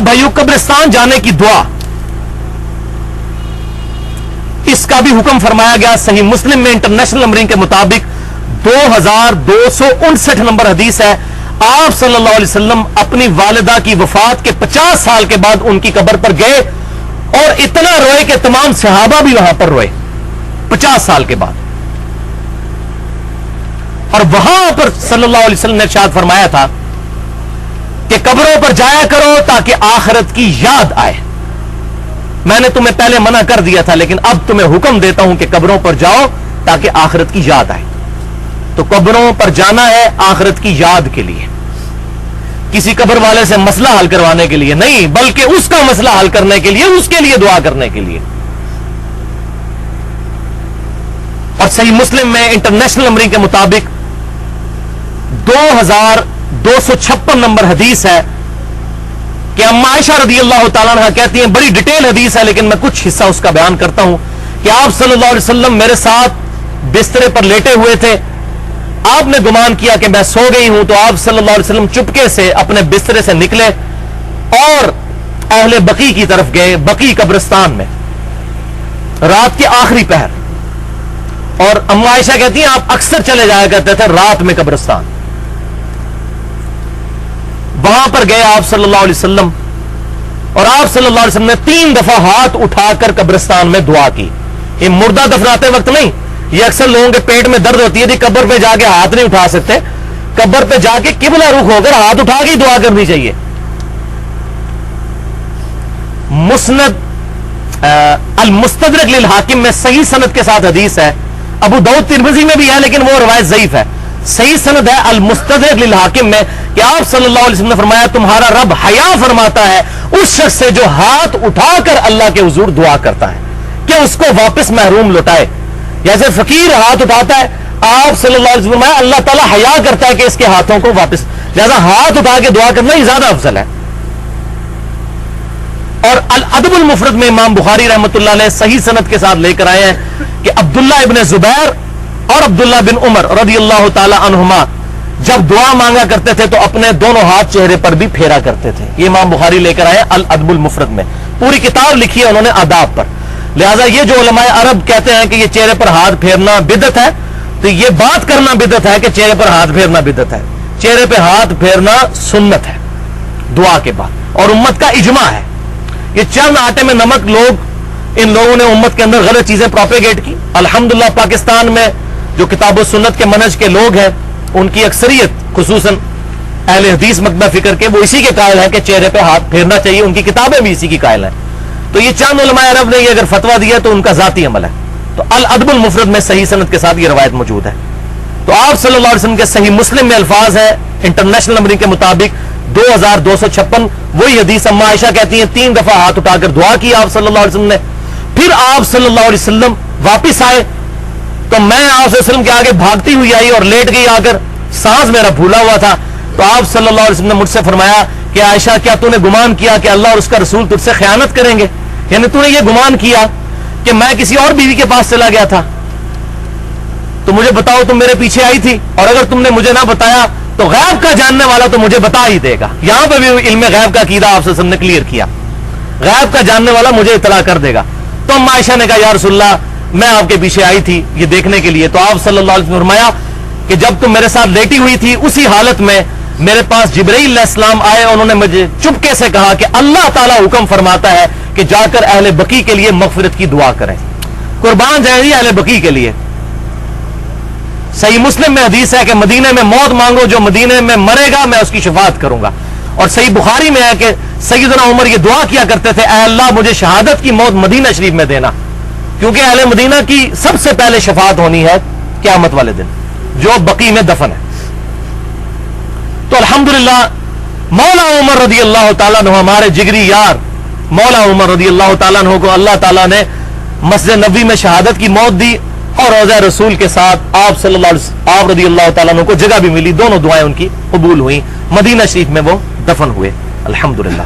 اب بھائیو قبرستان جانے کی دعا، اس کا بھی حکم فرمایا گیا صحیح مسلم میں انٹرنیشنل نمبرنگ کے مطابق 2259 نمبر حدیث ہے. آپ صلی اللہ علیہ وسلم اپنی والدہ کی وفات کے 50 سال کے بعد ان کی قبر پر گئے اور اتنا روئے کہ تمام صحابہ بھی وہاں پر روئے 50 سال کے بعد. اور وہاں پر صلی اللہ علیہ وسلم نے ارشاد فرمایا تھا کہ قبروں پر جایا کرو تاکہ آخرت کی یاد آئے. میں نے تمہیں پہلے منع کر دیا تھا لیکن اب تمہیں حکم دیتا ہوں کہ قبروں پر جاؤ تاکہ آخرت کی یاد آئے. تو قبروں پر جانا ہے آخرت کی یاد کے لیے، کسی قبر والے سے مسئلہ حل کروانے کے لیے نہیں، بلکہ اس کا مسئلہ حل کرنے کے لیے، اس کے لیے دعا کرنے کے لیے. اور صحیح مسلم میں انٹرنیشنل نمبرنگ کے مطابق 2256 نمبر حدیث ہے کہ اما عائشہ رضی اللہ تعالیٰ عنہ کہتی ہیں، بڑی ڈیٹیل حدیث ہے لیکن میں کچھ حصہ اس کا بیان کرتا ہوں، کہ آپ صلی اللہ علیہ وسلم میرے ساتھ بسترے پر لیٹے ہوئے تھے. آپ نے گمان کیا کہ میں سو گئی ہوں، تو آپ صلی اللہ علیہ وسلم چپکے سے اپنے بسترے سے نکلے اور اہل بقی کی طرف گئے، بقی قبرستان میں رات کے آخری پہر. اور اما عائشہ کہتی ہیں آپ اکثر چلے جایا کرتے تھے رات میں قبرستان. وہاں پر گئے آپ صلی اللہ علیہ وسلم اور آپ صلی اللہ علیہ وسلم نے 3 دفعہ ہاتھ اٹھا کر قبرستان میں دعا کی. یہ مردہ دفناتے وقت نہیں، یہ اکثر لوگوں کے پیٹ میں درد ہوتی ہے جی قبر پہ جا کے ہاتھ نہیں اٹھا سکتے، قبر پہ جا کے قبلہ رخ ہو کر ہاتھ اٹھا کے دعا کرنی چاہیے. مسند المستدرک للحاکم میں صحیح سند کے ساتھ حدیث ہے، ابو داؤد ترمذی میں بھی ہے لیکن وہ روایت ضعیف ہے. صحیح سند ہے المستدرک للحاکم میں کہ آپ صلی اللہ علیہ وسلم نے فرمایا تمہارا رب حیا فرماتا ہے اس شخص سے جو ہاتھ اٹھا کر اللہ کے حضور دعا کرتا ہے کہ اس کو واپس محروم لوٹائے. جیسے فقیر ہاتھ اٹھاتا ہے، آپ صلی اللہ علیہ وسلم اللہ تعالیٰ حیا کرتا ہے کہ اس کے ہاتھوں کو واپس، لہذا ہاتھ اٹھا کے دعا کرنا ہی زیادہ افضل ہے. اور الادب المفرد میں امام بخاری رحمۃ اللہ علیہ صحیح سند کے ساتھ لے کر آئے ہیں کہ عبداللہ ابن زبیر اور عبداللہ بن عمر رضی اللہ تعالی عنہما جب دعا مانگا کرتے تھے تو اپنے دونوں ہاتھ چہرے پر بھی پھیرا کرتے تھے. یہ امام بخاری لے کر آئے الادب المفرد میں، پوری کتاب لکھی ہے انہوں نے آداب پر. لہذا یہ جو علماء عرب کہتے ہیں کہ یہ چہرے پر ہاتھ پھیرنا بدعت ہے، تو یہ بات کرنا بدعت ہے کہ چہرے پر ہاتھ پھیرنا بدعت ہے. چہرے پہ ہاتھ پھیرنا سنت ہے دعا کے بعد، اور امت کا اجماع ہے. یہ چند آٹے میں نمک لوگ، ان لوگوں نے امت کے اندر غلط چیزیں پروپیگیٹ کی. الحمدللہ پاکستان میں جو کتاب و سنت کے منہج کے لوگ ہیں ان کی اکثریت خصوصاً اہل حدیث مکتبہ فکر کے، وہ اسی کے قائل ہیں کہ چہرے پہ ہاتھ پھیرنا چاہیے، ان کی کتابیں بھی اسی کی قائل ہیں. تو یہ چند علماء عرب نے یہ اگر فتویٰ دیا تو ان کا ذاتی عمل ہے. تو الادب المفرد میں صحیح سند کے ساتھ یہ روایت موجود ہے. تو آپ صلی اللہ علیہ وسلم کے صحیح مسلم میں الفاظ ہیں انٹرنیشنل نمبرنگ کے مطابق 2256، وہی حدیث اما عائشہ کہتی ہیں 3 دفعہ ہاتھ اٹھا کر دعا کی آپ صلی اللہ علیہ وسلم نے. پھر آپ صلی اللہ علیہ وسلم واپس آئے تو میں آپ صلی اللہ علیہ وسلم کے آگے بھاگتی ہوئی آئی اور لیٹ گئی آ کر، سانس میرا پھولا ہوا تھا. تو آپ صلی اللہ علیہ وسلم نے مجھ سے فرمایا کہ عائشہ کیا تو نے گمان کیا کہ اللہ اور اس کا رسول تجھ سے خیانت کریں گے؟ یعنی تو نے یہ گمان کیا کہ میں کسی اور بیوی کے پاس چلا گیا تھا؟ تو مجھے بتاؤ تم میرے پیچھے آئی تھی، اور اگر تم نے مجھے نہ بتایا تو غیب کا جاننے والا تو مجھے بتا ہی دے گا. یہاں پہ بھی علم غیب کا عقیدہ آپ صلی اللہ علیہ وسلم نے کلیئر کیا، غیب کا جاننے والا مجھے اطلاع کر دے گا. تو ام عائشہ نے کہا یا رسول اللہ میں آپ کے پیچھے آئی تھی یہ دیکھنے کے لیے. تو آپ صلی اللہ علیہ وسلم نے فرمایا کہ جب تم میرے ساتھ لیٹی ہوئی تھی اسی حالت میں میرے پاس جبرائیل علیہ السلام آئے، انہوں نے مجھے چپکے سے کہا کہ اللہ تعالیٰ حکم فرماتا ہے کہ جا کر اہل بقی کے لیے مغفرت کی دعا کریں. قربان جائیں گی اہل بقی کے لیے. صحیح مسلم میں حدیث ہے کہ مدینے میں موت مانگو، جو مدینے میں مرے گا میں اس کی شفاعت کروں گا. اور صحیح بخاری میں ہے کہ سیدنا عمر یہ دعا کیا کرتے تھے، اے اللہ مجھے شہادت کی موت مدینہ شریف میں دینا، کیونکہ اہل مدینہ کی سب سے پہلے شفاعت ہونی ہے قیامت والے دن جو بقی میں دفن ہے. تو الحمدللہ مولا عمر رضی اللہ تعالیٰ عنہ، ہمارے جگری یار مولا عمر رضی اللہ تعالیٰ عنہ کو اللہ تعالیٰ نے مسجد نبوی میں شہادت کی موت دی، اور روضہ رسول کے ساتھ آپ صلی اللہ علیہ وسلم آپ رضی اللہ تعالیٰ عنہ کو جگہ بھی ملی، دونوں دعائیں ان کی قبول ہوئیں، مدینہ شریف میں وہ دفن ہوئے الحمدللہ.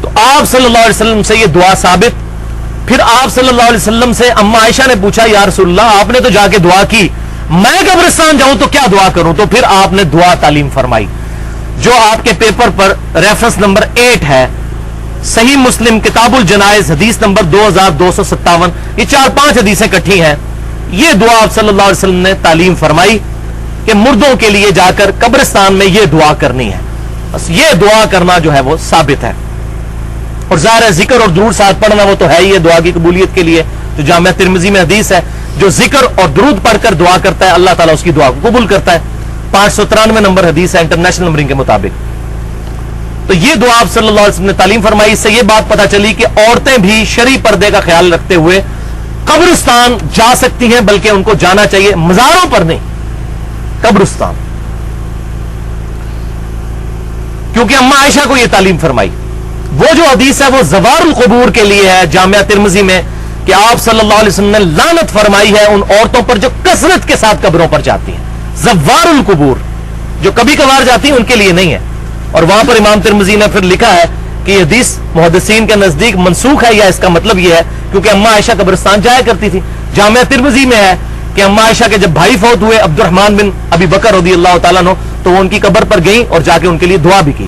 تو آپ صلی اللہ علیہ وسلم سے یہ دعا ثابت. پھر آپ صلی اللہ علیہ وسلم سے اما عائشہ نے پوچھا یا رسول اللہ آپ نے تو جا کے دعا کی، میں قبرستان جاؤں تو کیا دعا کروں؟ تو پھر آپ نے دعا تعلیم فرمائی. جو آپ کے پیپر پر ریفرنس نمبر 8 ہے، صحیح مسلم کتاب الجنائز حدیث نمبر 2257، یہ 4-5 حدیثیں کٹھی ہیں. یہ دعا آپ صلی اللہ علیہ وسلم نے تعلیم فرمائی کہ مردوں کے لیے جا کر قبرستان میں یہ دعا کرنی ہے. بس یہ دعا کرنا جو ہے وہ ثابت ہے. اور ظاہر ہے ذکر اور درود ساتھ پڑھنا وہ تو ہے ہی ہے دعا کی قبولیت کے لیے. جو جامعہ ترمذی میں حدیث ہے، جو ذکر اور درود پڑھ کر دعا کرتا ہے اللہ تعالیٰ اس کی دعا کو قبول کرتا ہے. 593 نمبر حدیث ہے انٹرنیشنل نمبرنگ کے مطابق. تو یہ دعا آپ صلی اللہ علیہ وسلم نے تعلیم فرمائی. اس سے یہ بات پتہ چلی کہ عورتیں بھی شرعی پردے کا خیال رکھتے ہوئے قبرستان جا سکتی ہیں، بلکہ ان کو جانا چاہیے، مزاروں پر نہیں، قبرستان. کیونکہ اما عائشہ کو یہ تعلیم فرمائی. وہ جو حدیث ہے وہ زوار القبور کے لیے ہے جامعہ ترمذی میں، کہ آپ صلی اللہ علیہ وسلم نے لعنت فرمائی ہے ان عورتوں پر جو کثرت کے ساتھ قبروں پر جاتی ہیں. زوار القبور، جو کبھی کبھار جاتی ہیں ان کے لیے نہیں ہے. اور وہاں پر امام ترمذی نے پھر لکھا ہے کہ یہ حدیث محدثین کے نزدیک منسوخ ہے، یا اس کا مطلب یہ ہے کیونکہ اما عائشہ قبرستان جایا کرتی تھی. جامعہ ترمذی میں ہے کہ اما عائشہ کے جب بھائی فوت ہوئے عبد الرحمن بن ابی بکر رضی اللہ تعالیٰ عنہ، تو وہ ان کی قبر پر گئیں اور جا کے ان کے لیے دعا بھی کی.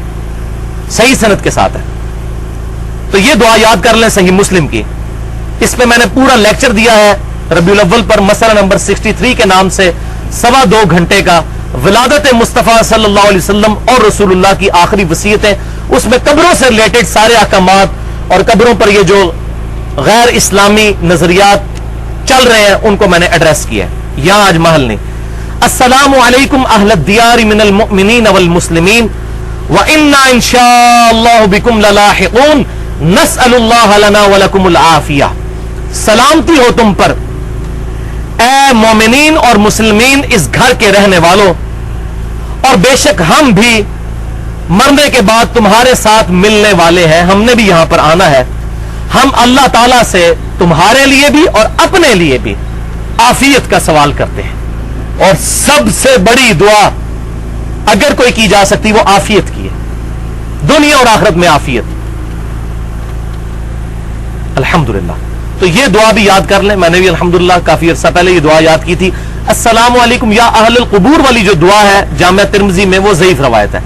صحیح سند کے ساتھ ہے. تو یہ دعا یاد کر لیں صحیح مسلم کی. اس پہ میں نے پورا لیکچر دیا ہے ربیع الاول پر، مسئلہ نمبر 63 کے نام سے، 2.25 گھنٹے کا، ولادت مصطفیٰ صلی اللہ علیہ وسلم اور رسول اللہ کی آخری وصیتیں. اس میں قبروں سے ریلیٹڈ سارے احکامات اور قبروں پر یہ جو غیر اسلامی نظریات چل رہے ہیں ان کو میں نے ایڈریس کیا ہے. یہاں آج محل نہیں. السلام علیکم اہل الدیار من المؤمنین والمسلمین وَإِنَّا إِن شَاءَ اللَّهُ بِكُمْ لَلَاحِقُونَ نَسْأَلُ اللَّهَ لَنَا وَلَكُمُ الْعَافِيَةَ. سلامتی ہو تم پر اے مومنین اور مسلمین اس گھر کے رہنے والوں، اور بے شک ہم بھی مرنے کے بعد تمہارے ساتھ ملنے والے ہیں، ہم نے بھی یہاں پر آنا ہے. ہم اللہ تعالیٰ سے تمہارے لیے بھی اور اپنے لیے بھی عافیت کا سوال کرتے ہیں. اور سب سے بڑی دعا اگر کوئی کی جا سکتی وہ عافیت کی ہے، دنیا اور آخرت میں عافیت. الحمدللہ. تو یہ دعا بھی یاد کر لیں. میں نے بھی الحمدللہ کافی عرصہ پہلے یہ دعا یاد کی تھی. السلام علیکم یا اہل القبور والی جو دعا ہے جامعہ ترمذی میں وہ ضعیف روایت ہے.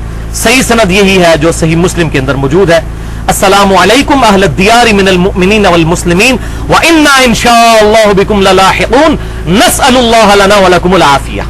صحیح سند یہی ہے جو صحیح مسلم کے اندر موجود ہے. السلام علیکم اہل الدیار من المؤمنین والمسلمین وَإِنَّا إِن شَاءَ اللَّهُ بِكُمْ لَلَاحِقُونَ نَسْأَلُ اللَّهَ لَنَا وَلَكُمُ الْعَافِيَةَ.